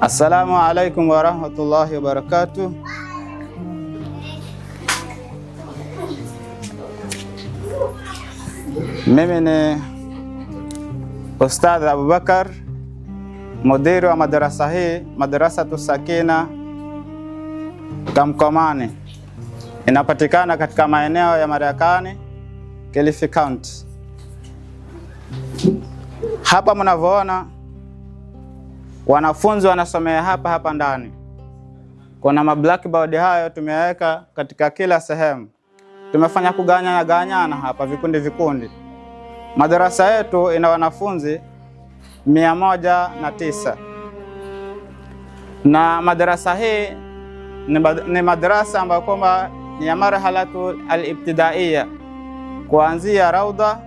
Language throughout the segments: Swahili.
Assalamu alaikum warahmatullahi wabarakatuh. Mimi ni Ustadh Abubakar, mudiri wa madarasa hii, Madrasatu Sakina Kamkomani. Inapatikana katika maeneo ya Marekani, Kilifi County. Hapa mnavyoona wanafunzi wanasomea hapa ndani. Kuna mablackboard hayo tumeweka katika kila sehemu. Tumefanya kuganyana hapa vikundi. Madarasa yetu ina wanafunzi 109. Na madarasa hii ni madarasa ambayo kwamba ni ya marhalatu al-ibtidaiya, kuanzia raudha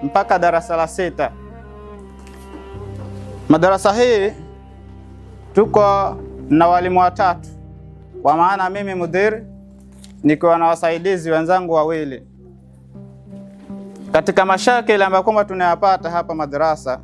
mpaka darasa la 6. Madarasa hii tuko na walimu watatu, kwa maana mimi mudiri nikiwa na wasaidizi wenzangu wawili. Katika mashakili ambayo kwamba tunayapata hapa madarasa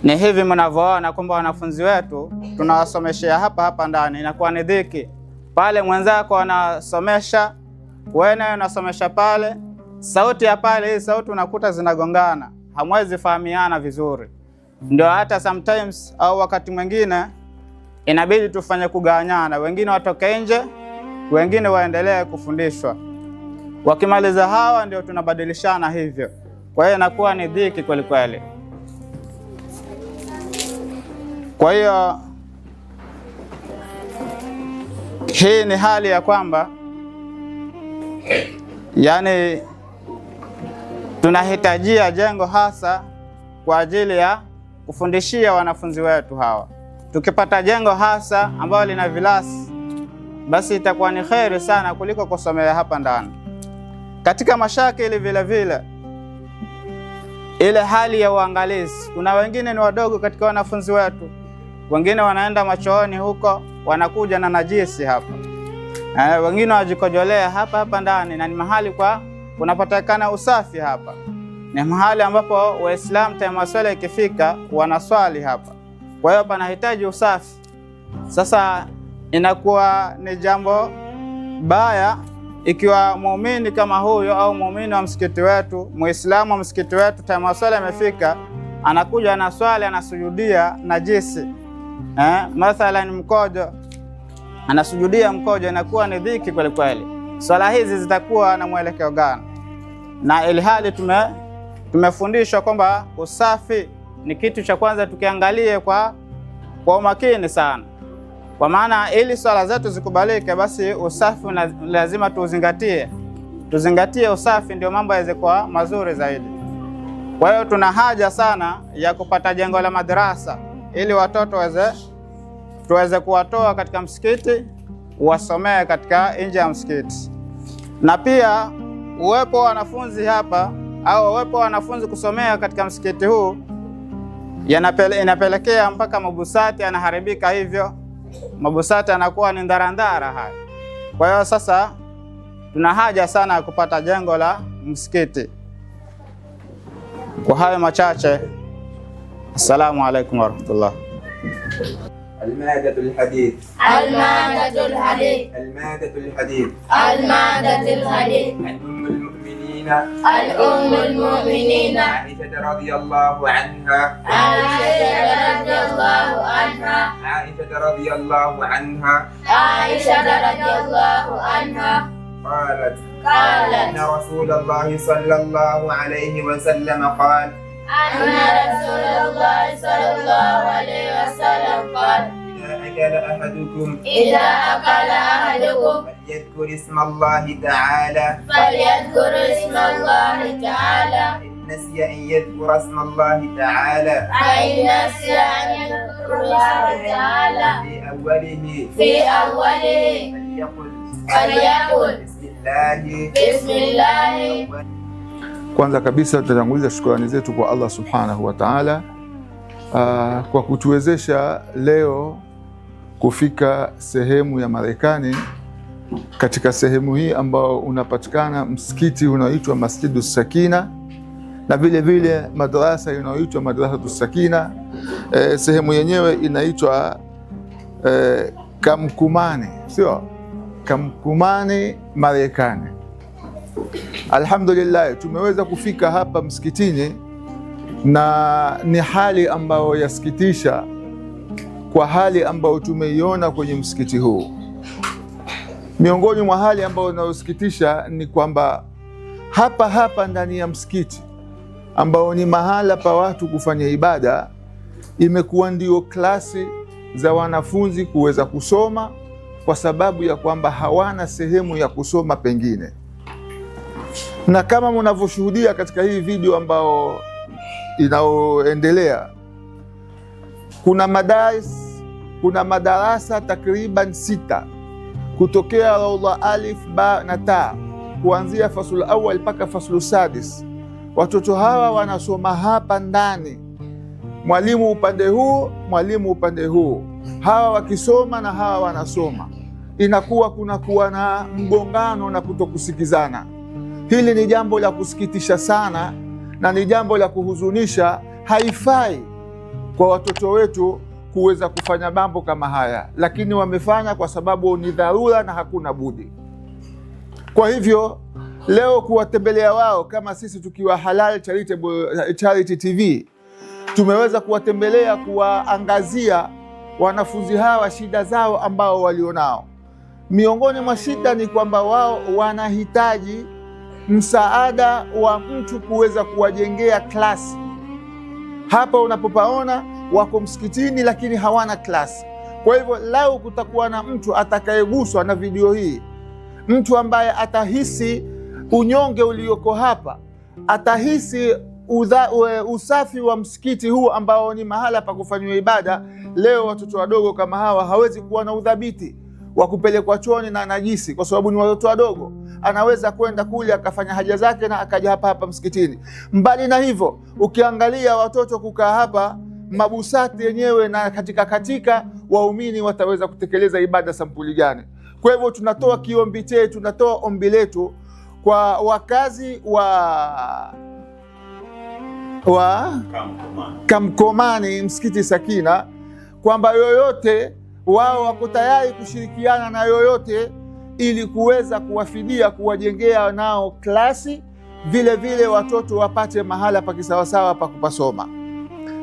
ni hivi mnavyoona, kwamba wanafunzi wetu tunawasomeshea hapa ndani. Inakuwa ni dhiki pale mwenzako anasomesha, wewe unasomesha pale, sauti ya pale, hii sauti unakuta zinagongana, hamwezi fahamiana vizuri. Ndio hata sometimes au wakati mwingine inabidi tufanye kugawanyana, wengine watoke nje, wengine waendelee kufundishwa. Wakimaliza hawa ndio tunabadilishana hivyo. Kwa hiyo inakuwa ni dhiki kweli kweli. Kwa hiyo hii ni hali ya kwamba yani tunahitajia jengo hasa kwa ajili ya kufundishia wanafunzi wetu hawa. Tukipata jengo hasa ambalo lina vilasi, basi itakuwa ni kheri sana kuliko kusomea hapa ndani. Katika mashakili vile ile hali ya uangalizi, kuna wengine ni wadogo katika wanafunzi wetu, wengine wanaenda machooni huko, wanakuja na najisi hapa. Wengine wajikojolea hapa ndani, na ni mahali kwa kunapatikana usafi hapa. Ni mahali ambapo Waislamu time swala ikifika wanaswali hapa. Kwa hiyo panahitaji usafi. Sasa inakuwa ni jambo baya ikiwa muumini kama huyo au muumini wa msikiti wetu, Muislamu wa msikiti wetu, time swala imefika, anakuja na swali, anasujudia najisi. Mathalan mkojo, anasujudia mkojo, inakuwa ni dhiki kweli kweli. Swala hizi zitakuwa na mwelekeo gani? Na ilhali tumefundishwa kwamba usafi ni kitu cha kwanza tukiangalie kwa umakini sana. Kwa maana ili swala zetu zikubalike, basi usafi lazima tuzingatie usafi, ndio mambo yaweze kuwa mazuri zaidi. Kwa hiyo tuna haja sana ya kupata jengo la madrasa ili watoto tuweze kuwatoa katika msikiti wasomee katika nje ya msikiti. Na pia uwepo wa wanafunzi hapa au uwepo wa wanafunzi kusomea katika msikiti huu inapelekea mpaka mabusati yanaharibika, hivyo mabusati yanakuwa ni ndarandara haya. Kwa hiyo sasa tuna haja sana ya kupata jengo la msikiti. Kwa hayo machache, assalamu alaikum warahmatullah. المادة الحديث الأم المؤمنين عائشة رضي الله عنها قالت إن رسول الله صلى الله عليه وسلم قال إذا أكل أحدكم فليذكر اسم الله تعالى إن نسي أن يذكر اسم الله تعالى في أوله فليقل بسم الله. Kwanza kabisa tutatanguliza shukrani zetu kwa Allah subhanahu wa ta'ala kwa kutuwezesha leo kufika sehemu ya Marekani, katika sehemu hii ambao unapatikana msikiti unaoitwa Masjidu Sakina na vile vile madrasa inayoitwa Madrasatu Sakina, Sehemu yenyewe inaitwa Kamkumani, sio Kamkumani, Marekani. Alhamdulillah, tumeweza kufika hapa msikitini na ni hali ambayo yasikitisha kwa hali ambayo tumeiona kwenye msikiti huu. Miongoni mwa hali ambayo inayosikitisha ni kwamba hapa ndani ya msikiti ambao ni mahala pa watu kufanya ibada, imekuwa ndio klasi za wanafunzi kuweza kusoma, kwa sababu ya kwamba hawana sehemu ya kusoma pengine. Na kama mnavyoshuhudia katika hii video ambao inaoendelea, kuna madarasa takriban 6 kutokea Raudha alif ba na ta, kuanzia fasulu awal mpaka fasulu sadis. Watoto hawa wanasoma hapa ndani, mwalimu upande huu, mwalimu upande huu, hawa wakisoma na hawa wanasoma. Inakuwa kunakuwa na mgongano na kutokusikizana. Hili ni jambo la kusikitisha sana na ni jambo la kuhuzunisha. Haifai kwa watoto wetu kuweza kufanya mambo kama haya, lakini wamefanya kwa sababu ni dharura na hakuna budi. Kwa hivyo leo kuwatembelea wao, kama sisi tukiwa Halal Charity TV tumeweza kuwatembelea, kuwaangazia wanafunzi hawa shida zao ambao walionao. Miongoni mwa shida ni kwamba wao wanahitaji msaada wa mtu kuweza kuwajengea klasi. Hapa unapopaona wako msikitini lakini hawana klasi. Kwa hivyo lau kutakuwa na mtu atakayeguswa na video hii, mtu ambaye atahisi unyonge ulioko hapa, atahisi usafi wa msikiti huu ambao ni mahala pa kufanywa ibada. Leo watoto wadogo kama hawa hawezi kuwa na udhabiti wa kupelekwa chooni na najisi, kwa sababu ni watoto wadogo. Anaweza kwenda kule akafanya haja zake na akaja hapa msikitini. Mbali na hivyo, ukiangalia watoto kukaa hapa, mabusati yenyewe na katika waumini wataweza kutekeleza ibada sampuli gani? Kwa hivyo tunatoa kiombi chetu, tunatoa ombi letu kwa wakazi wa Kamkomani, msikiti Sakina, kwamba yoyote wao wako tayari kushirikiana na yoyote ili kuweza kuwafidia, kuwajengea nao klasi, vile vile watoto wapate mahala pa kisawasawa pa kupasoma.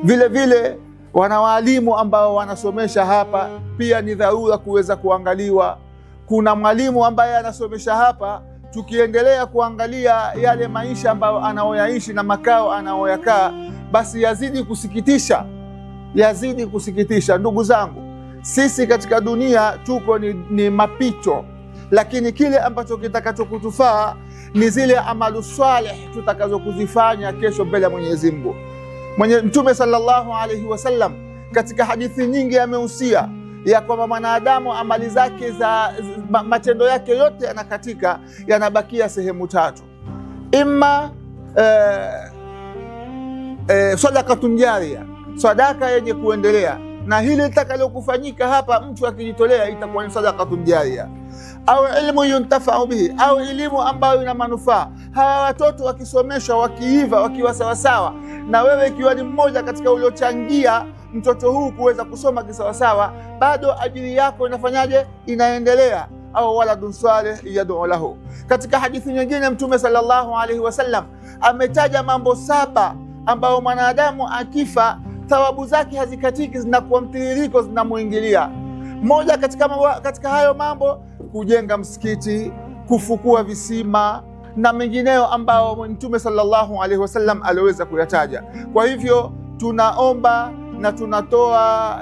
Vile vile wana walimu ambao wanasomesha hapa, pia ni dharura kuweza kuangaliwa. Kuna mwalimu ambaye anasomesha hapa, tukiendelea kuangalia yale maisha ambayo anaoyaishi na makao anaoyakaa, basi yazidi kusikitisha. Ndugu zangu, sisi katika dunia tuko ni mapito, lakini kile ambacho kitakachokutufaa ni zile amalu salih tutakazokuzifanya kesho mbele ya Mwenyezi Mungu. Mtume sallallahu alaihi wasallam katika hadithi nyingi amehusia ya kwamba mwanadamu amali zake za matendo yake yote yanakatika, yanabakia sehemu 3. Imma sadaqatun jariya, sadaka yenye kuendelea, na hili litakalokufanyika hapa mtu akijitolea itakuwa ni sadaqatun jariya, au ilmu yuntafau bihi, au elimu ambayo ina manufaa. Hawa watoto wakisomeshwa, wakiiva, wakiwa sawasawa, na wewe ikiwa ni mmoja katika uliochangia mtoto huu kuweza kusoma kisawasawa, bado ajili yako inafanyaje? Inaendelea. Au waladun salih yad'u lahu. Katika hadithi nyingine Mtume sallallahu alaihi wasallam ametaja mambo 7 ambayo mwanadamu akifa thawabu zake hazikatiki, zinakuwa mtiririko, zinamuingilia. Moja katika hayo mambo, kujenga msikiti, kufukua visima na mengineo ambao Mtume sallallahu alaihi wasallam aliweza kuyataja. Kwa hivyo tunaomba na tunatoa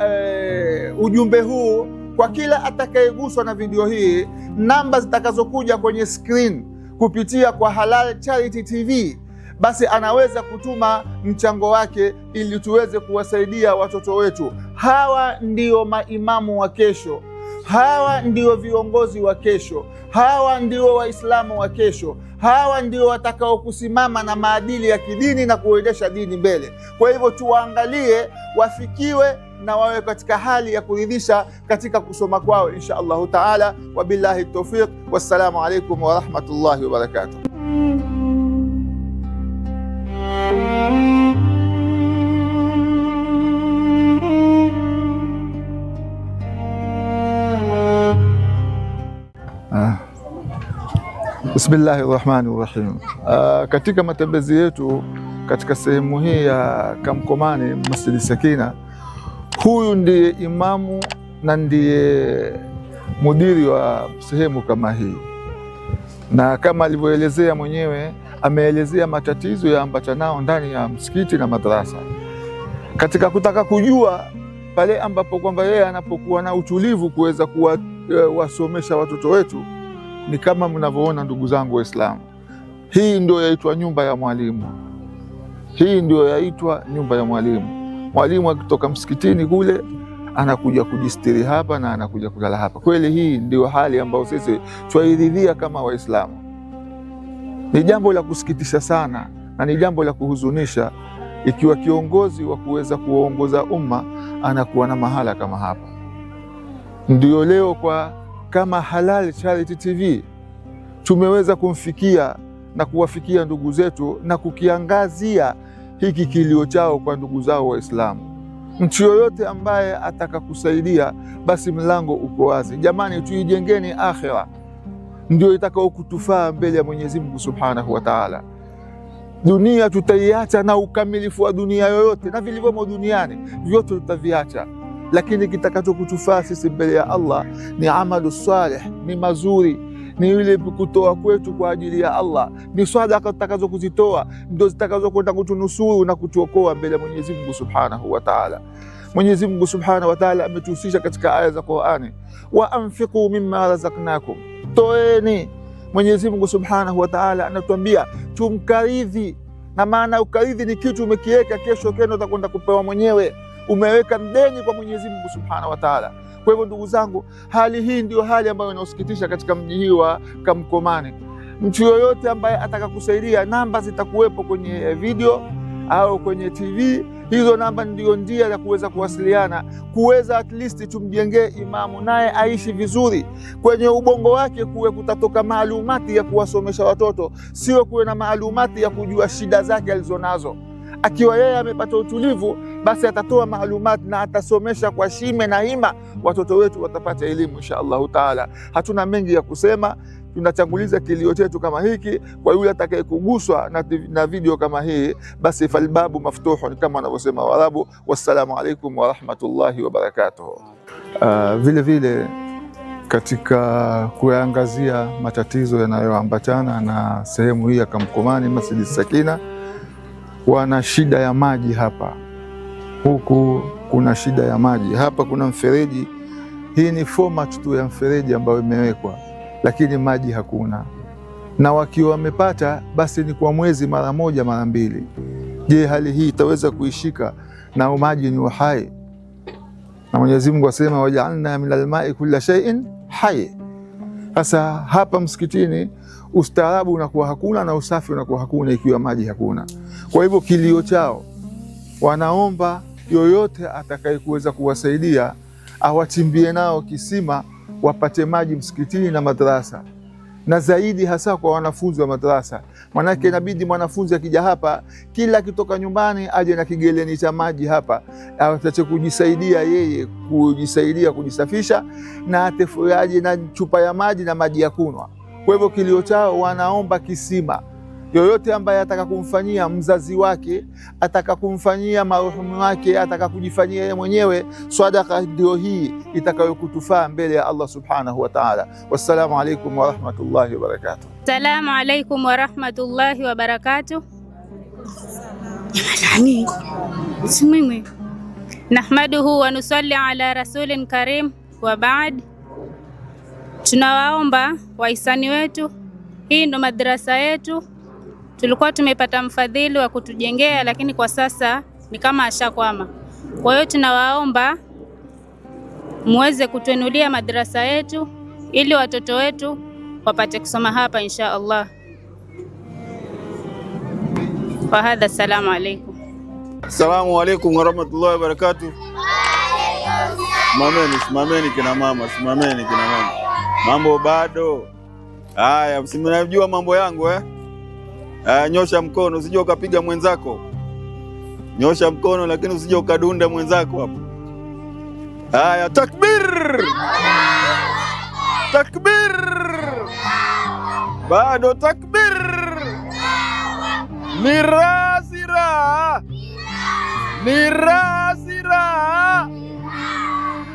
ujumbe huu kwa kila atakayeguswa na video hii. Namba zitakazokuja kwenye screen kupitia kwa Halal Charity TV, basi anaweza kutuma mchango wake ili tuweze kuwasaidia watoto wetu. Hawa ndio maimamu wa kesho, hawa ndio viongozi wa kesho, hawa ndio Waislamu wa kesho, hawa ndio watakao kusimama na maadili ya kidini na kuendesha dini mbele. Kwa hivyo tuwaangalie, wafikiwe na wawe katika hali ya kuridhisha katika kusoma kwao insha Allahu taala. Wabillahi tawfiq, wassalamu alaikum wa rahmatullahi wa barakatuh. Bismillahirrahmanirrahim. Katika matembezi yetu katika sehemu hii ya Kamkomani Masjid Sakina, huyu ndiye imamu na ndiye mudiri wa sehemu kama hii, na kama alivyoelezea mwenyewe, ameelezea matatizo ya ambatanao ndani ya msikiti na madrasa, katika kutaka kujua pale ambapo kwamba yeye anapokuwa na utulivu kuweza kuwasomesha watoto wetu. Ni kama mnavyoona ndugu zangu Waislamu, hii ndio yaitwa nyumba ya mwalimu. Hii ndio yaitwa nyumba ya mwalimu. Mwalimu akitoka msikitini kule anakuja kujistiri hapa na anakuja kulala hapa. Kweli hii ndio hali ambayo sisi twairidhia kama Waislamu. Ni jambo la kusikitisha sana na ni jambo la kuhuzunisha ikiwa kiongozi wa kuweza kuongoza umma anakuwa na mahala kama hapa. Ndio leo kwa kama Halal Charity TV tumeweza kumfikia na kuwafikia ndugu zetu na kukiangazia hiki kilio chao kwa ndugu zao Waislamu. Mtu yoyote ambaye ataka kusaidia, basi mlango uko wazi. Jamani, tuijengeni akhira, ndio itakao kutufaa mbele ya Mwenyezi Mungu Subhanahu wa Ta'ala. Dunia tutaiacha, na ukamilifu wa dunia yoyote na vilivyomo duniani vyote tutaviacha, lakini kitakacho kutufaa sisi mbele ya Allah ni amalu salih, ni mazuri, ni ile kutoa kwetu kwa ajili ya Allah, ni sadaka tutakazo kuzitoa ndio zitakazo kwenda kutunusuru na kutuokoa mbele ya Mwenyezi Mungu Subhanahu wa Ta'ala. Mwenyezi Mungu Subhanahu wa Ta'ala ametuhusisha katika aya za Qur'ani, wa anfiqu mimma razaqnakum, toeni. Mwenyezi Mungu Subhanahu wa Ta'ala anatuambia tumkaridhi, na maana ukaridhi ni kitu umekiweka, kesho keno utakwenda kupewa mwenyewe. Umeweka mdeni kwa Mwenyezi Mungu Subhanahu wa Ta'ala. Kwa hivyo ndugu zangu, hali hii ndio hali ambayo inasikitisha katika mji huu wa Kamkomani. Mtu yoyote ambaye ataka kusaidia, namba zitakuwepo kwenye video au kwenye TV. Hizo namba ndio njia ya kuweza kuwasiliana, kuweza at least tumjengee imamu naye aishi vizuri. Kwenye ubongo wake kuwe kutatoka maalumati ya kuwasomesha watoto, sio kuwe na maalumati ya kujua shida zake alizonazo. Akiwa yeye amepata utulivu, basi atatoa maalumati na atasomesha kwa shime na hima, watoto wetu watapata elimu insha Allahu Taala. Hatuna mengi ya kusema, tunatanguliza kilio chetu kama hiki. Kwa yule atakayekuguswa na video kama hii, basi falbabu maftuhun kama wanavyosema Waarabu. Wassalamu alaikum wa rahmatullahi wa barakatuh. Vile vile katika kuangazia matatizo yanayoambatana na sehemu hii ya Kamkomani Masjid Sakina, wana shida ya maji hapa. Huku kuna shida ya maji hapa, kuna mfereji. Hii ni format tu ya mfereji ambayo imewekwa, lakini maji hakuna, na wakiwa wamepata basi ni kwa mwezi mara moja mara mbili. Je, hali hii itaweza kuishika? Na maji ni uhai, na Mwenyezi Mungu asema waja'alna minal ma'i kulla shay'in hayy. Sasa hapa msikitini ustaarabu unakuwa hakuna na usafi unakuwa hakuna ikiwa maji hakuna. Kwa hivyo kilio chao, wanaomba yoyote atakayekuweza kuwasaidia awachimbie nao kisima wapate maji msikitini na madrasa, na zaidi hasa kwa wanafunzi wa madrasa. Manake inabidi mwanafunzi akija hapa, kila akitoka nyumbani aje na kigeleni cha maji hapa, atache kujisaidia yeye, kujisafisha, na aje na chupa ya maji na maji ya kunywa. Kwa hivyo kilio chao, wanaomba kisima. Yoyote ambaye ataka kumfanyia mzazi wake, ataka kumfanyia maruhumu wake, ataka kujifanyia yeye mwenyewe, sadaka ndio hii itakayokutufaa mbele ya Allah Subhanahu wa Ta'ala. Wassalamu alaikum wa rahmatullahi wa barakatuh. Assalamu alaikum wa rahmatullahi wa barakatuh. Nahmaduhu wa nusalli ala rasulin karim wa baad. Tunawaomba wahisani wetu, hii ndo madrasa yetu. Tulikuwa tumepata mfadhili wa kutujengea, lakini kwa sasa ni kama ashakwama. Kwa hiyo tunawaomba muweze kutuinulia madrasa yetu ili watoto wetu wapate kusoma hapa insha Allah. Wa hadha, assalamu alaikum. Assalamu alaikum wa rahmatullahi wa barakatuh. Simameni kina mama, simameni kina mama. Mambo bado. Haya, msimnajua mambo yangu nyosha mkono, usije ukapiga mwenzako. Nyosha mkono, lakini usije ukadunda mwenzako hapo. Haya, takbir! Takbir! bado takbir. Mirasira, mirasira.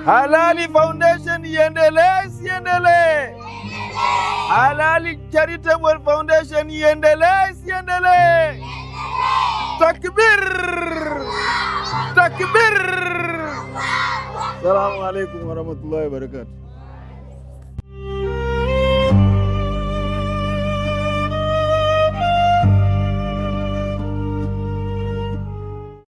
Halali Foundation iendelee, siendelee? Halali Charitable Foundation iendelee, siendelee? Takbir, takbir. Assalamu alaikum warahmatullahi wabarakatuh.